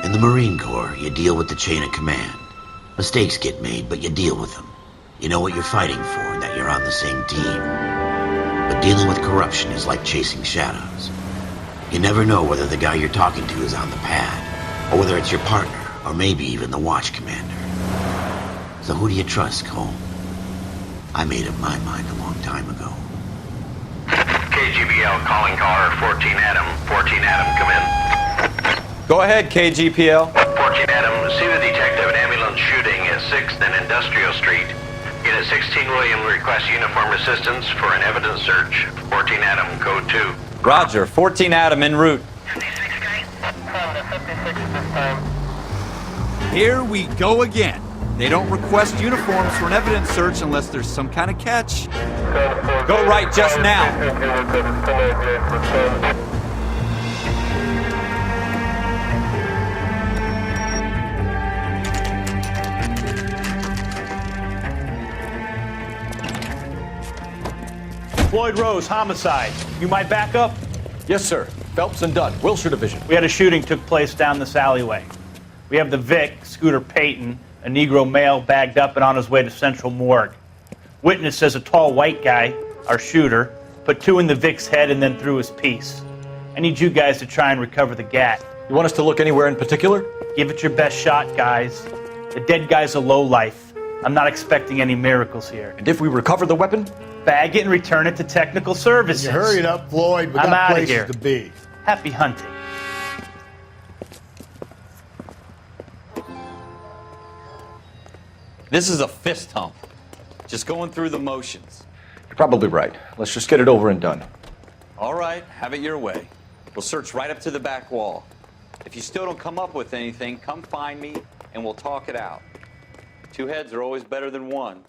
In the Marine Corps, you deal with the chain of command. Mistakes get made, but you deal with them. You know what you're fighting for, and that you're on the same team. But dealing with corruption is like chasing shadows. You never know whether the guy you're talking to is on the pad, or whether it's your partner, or maybe even the watch commander. So who do you trust, Cole? I made up my mind a long time ago. KGBL calling caller 14 Adam. 14 Adam, come in. Go ahead, KGPL. 14 Adam, see the detective an ambulance shooting at 6th and Industrial Street. Unit 16 William requests uniform assistance for an evidence search. 14 Adam, code 2. Roger, 14 Adam en route. 56 guy? 56 this time. Here we go again. They don't request uniforms for an evidence search unless there's some kind of catch. Go right just now. Floyd Rose, homicide. You might back up? Yes, sir. Phelps and Dunn, Wilshire Division. We had a shooting took place down this alleyway. We have the Vic, Scooter Payton, a Negro male bagged up and on his way to Central Morgue. Witness says a tall white guy, our shooter, put 2 in the Vic's head and then threw his piece. I need you guys to try and recover the gat. You want us to look anywhere in particular? Give it your best shot, guys. The dead guy's a lowlife. I'm not expecting any miracles here. And if we recover the weapon? Bag it and return it to technical services. You hurry it up, Floyd. We I'm got outta places here. to be. Happy hunting. This is a fist hump. Just going through the motions. You're probably right. Let's just get it over and done. All right, have it your way. We'll search right up to the back wall. If you still don't come up with anything, come find me and we'll talk it out. 2 heads are always better than 1.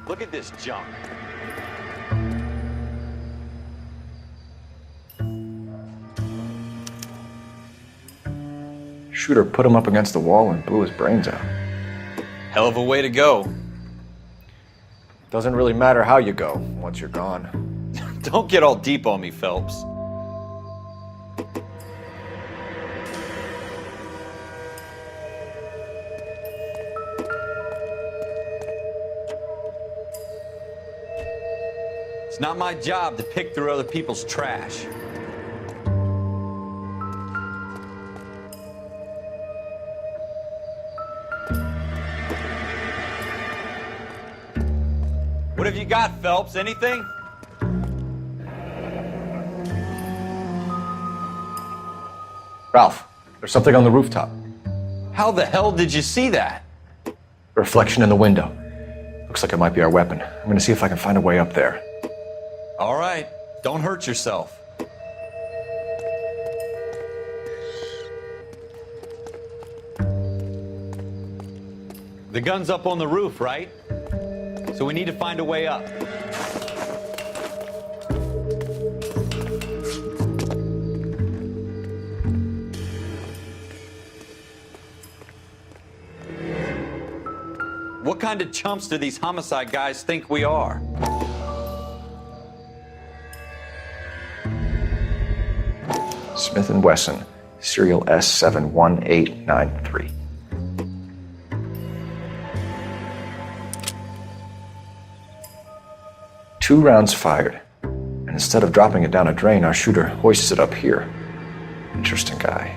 Look at this junk. Shooter put him up against the wall and blew his brains out. Hell of a way to go. Doesn't really matter how you go once you're gone. Don't get all deep on me, Phelps. It's not my job to pick through other people's trash. What have you got, Phelps? Anything? Ralph, there's something on the rooftop. How the hell did you see that? Reflection in the window. Looks like it might be our weapon. I'm gonna see if I can find a way up there. All right, don't hurt yourself. The gun's up on the roof, right? So we need to find a way up. What kind of chumps do these homicide guys think we are? Smith & Wesson, serial S71893. Two rounds fired, and instead of dropping it down a drain, our shooter hoists it up here. Interesting guy.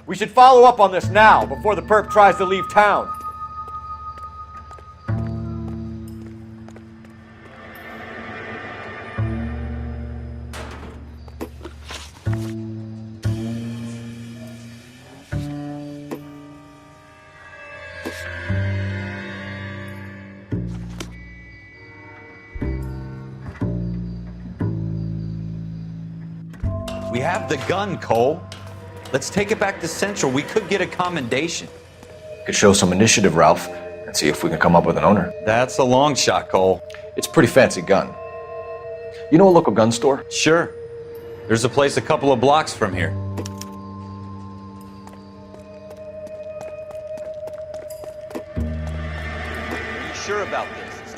We should follow up on this now, before the perp tries to leave town. We have the gun, Cole. Let's take it back to Central. We could get a commendation. Could show some initiative, Ralph, and see if we can come up with an owner. That's a long shot, Cole. It's a pretty fancy gun. You know a local gun store? Sure. There's a place a couple of blocks from here.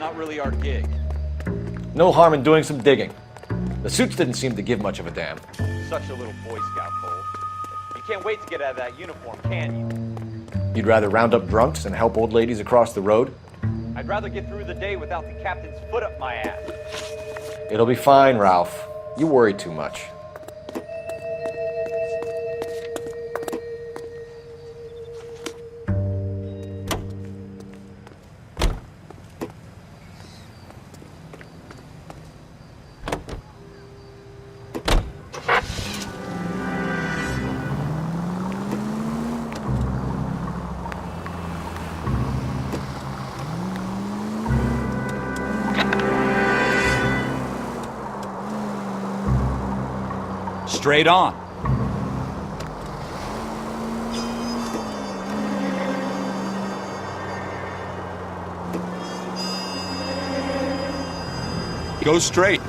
not really our gig. No harm in doing some digging. The suits didn't seem to give much of a damn. Such a little Boy Scout, Cole. You can't wait to get out of that uniform, can you? You'd rather round up drunks and help old ladies across the road? I'd rather get through the day without the captain's foot up my ass. It'll be fine, Ralph. You worry too much. Straight on. Go straight.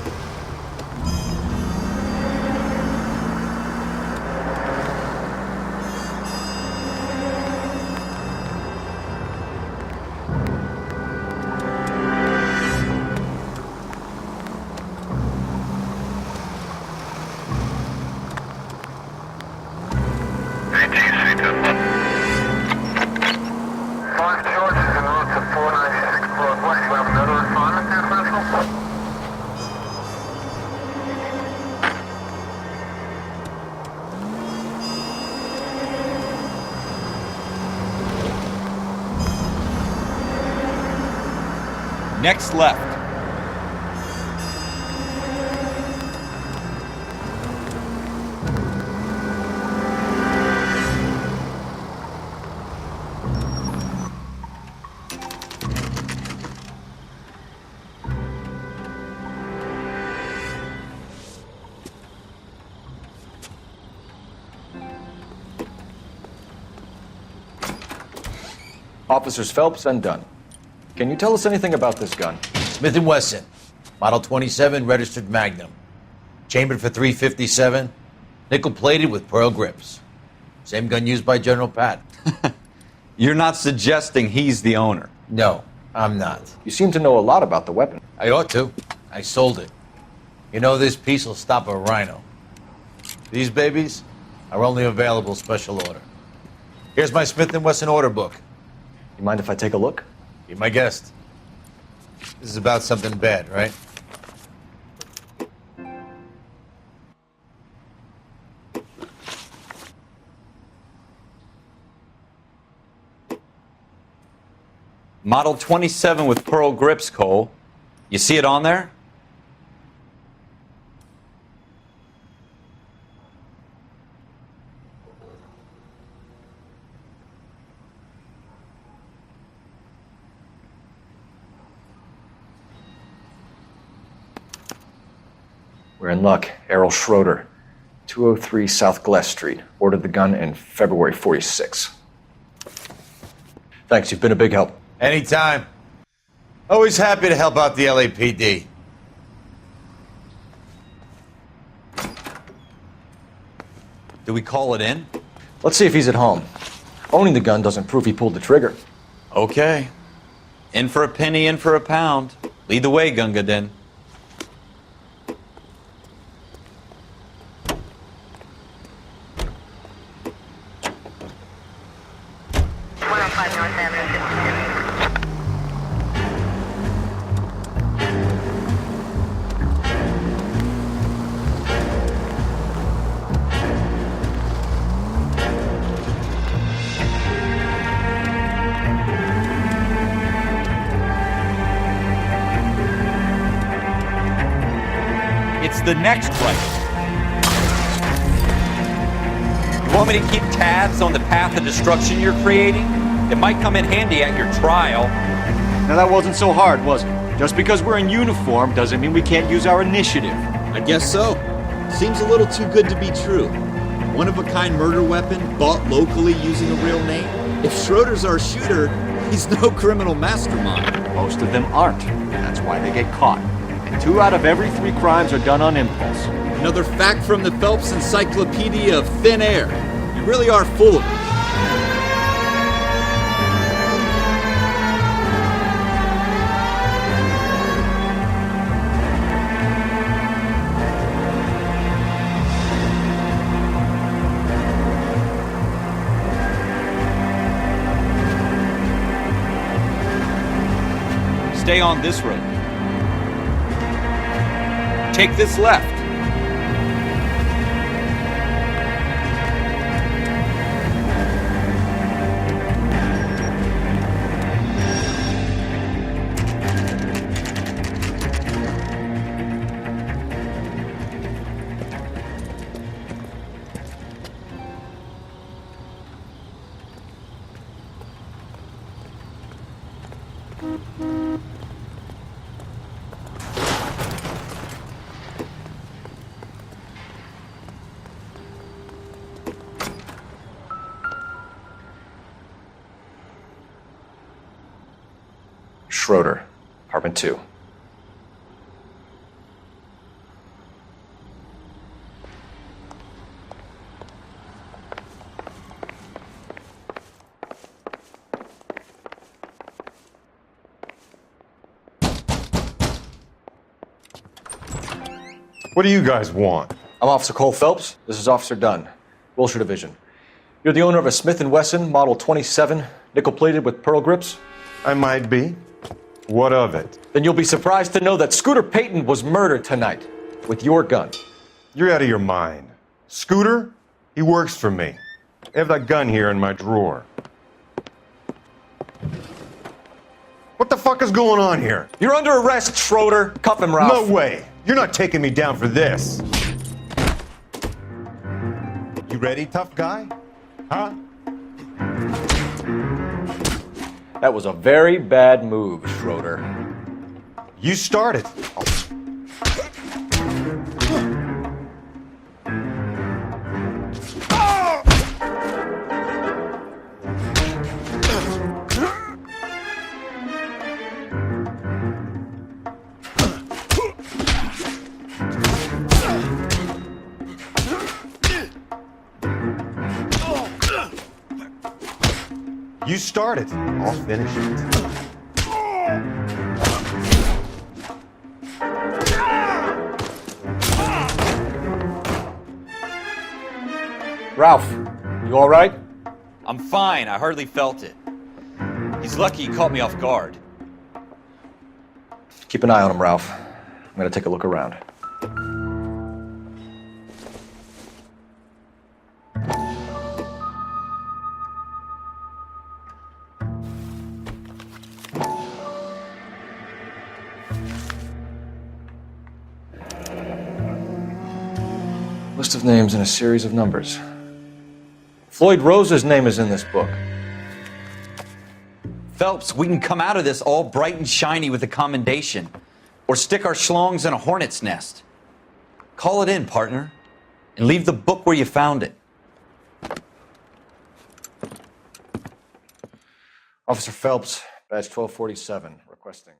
Next left. Officers Phelps and Dunn. Can you tell us anything about this gun? Smith & Wesson, Model 27, registered Magnum. Chambered for .357, nickel-plated with pearl grips. Same gun used by General Pat. You're not suggesting he's the owner? No, I'm not. You seem to know a lot about the weapon. I ought to. I sold it. You know, this piece will stop a rhino. These babies are only available special order. Here's my Smith & Wesson order book. You mind if I take a look? Be my guest. This is about something bad, right? Model 27 with pearl grips, Cole. You see it on there? We're in luck. Errol Schroeder, 203 South Glass Street. Ordered the gun in February '46. Thanks, you've been a big help. Anytime. Always happy to help out the LAPD. Do we call it in? Let's see if he's at home. Owning the gun doesn't prove he pulled the trigger. Okay. In for a penny, in for a pound. Lead the way, Gunga Din. It's the next right. You want me to keep tabs on the path of destruction you're creating? It might come in handy at your trial. Now that wasn't so hard, was it? Just because we're in uniform doesn't mean we can't use our initiative. I guess so. Seems a little too good to be true. One-of-a-kind murder weapon bought locally using a real name. If Schroeder's our shooter, he's no criminal mastermind. Most of them aren't. That's why they get caught. And 2 out of every 3 crimes are done on impulse. Another fact from the Phelps Encyclopedia of Thin Air. You really are full of it. stay on this road. Take this left. Schroeder, apartment 2. What do you guys want? I'm Officer Cole Phelps. This is Officer Dunn, Wilshire Division. You're the owner of a Smith & Wesson Model 27, nickel-plated with pearl grips? I might be. What of it? Then you'll be surprised to know that Scooter Payton was murdered tonight with your gun. You're out of your mind. Scooter? He works for me. I have that gun here in my drawer. What the fuck is going on here? You're under arrest, Schroeder. Cuff him, Ralph. No way! You're not taking me down for this. You ready, tough guy? Huh? That was a very bad move, Schroeder. You started. You started. I'll finish it. Ralph, you all right? I'm fine. I hardly felt it. He's lucky he caught me off guard. Keep an eye on him, Ralph. I'm gonna take a look around. List of names and a series of numbers. Floyd Rose's name is in this book. Phelps, we can come out of this all bright and shiny with a commendation. Or stick our schlongs in a hornet's nest. Call it in, partner. And leave the book where you found it. Officer Phelps, badge 1247, requesting.